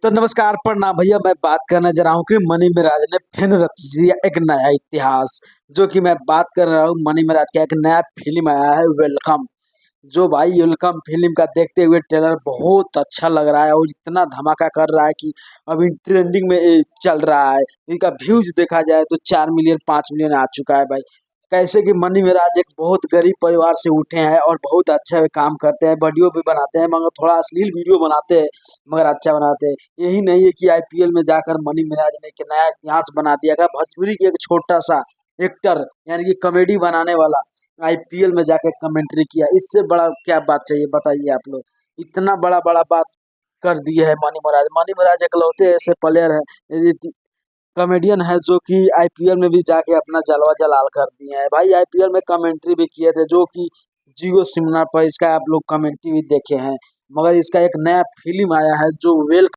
तो नमस्कार प्रणाम भैया। मैं बात करने जा रहा हूँ कि मनी मिराज ने फिर रच दिया एक नया इतिहास। जो कि मैं बात कर रहा हूँ मनी मिराज का एक नया फिल्म आया है वेलकम। जो भाई वेलकम फिल्म का देखते हुए ट्रेलर बहुत अच्छा लग रहा है और इतना धमाका कर रहा है कि अभी ट्रेंडिंग में ये चल रहा है। इनका व्यूज देखा जाए तो 4 मिलियन 5 मिलियन आ चुका है भाई। कैसे कि मनी मेराज एक बहुत गरीब परिवार से उठे हैं और बहुत अच्छा काम करते हैं, वीडियो भी बनाते हैं मगर थोड़ा अश्लील वीडियो बनाते हैं मगर अच्छा बनाते हैं। यही नहीं है कि आईपीएल में जाकर मनी मिराज ने एक नया इतिहास बना दिया है। भोजपुरी के एक छोटा सा एक्टर यानी कि कॉमेडी बनाने वाला आईपीएल में जाकर कमेंट्री किया। इससे बड़ा क्या बात चाहिए बताइए आप लोग। इतना बड़ा बड़ा बात कर दिए है मनी महाराज। मनी महाराज इकलौते ऐसे प्लेयर है, कॉमेडियन है जो कि आईपीएल में भी जाके अपना जलवा जलाल कर दिए हैं भाई। आईपीएल में कमेंट्री भी किए थे जो कि जियो सिनेमा पर इसका आप लोग कमेंट्री भी देखे हैं। मगर इसका एक नया फिल्म आया है जो वेल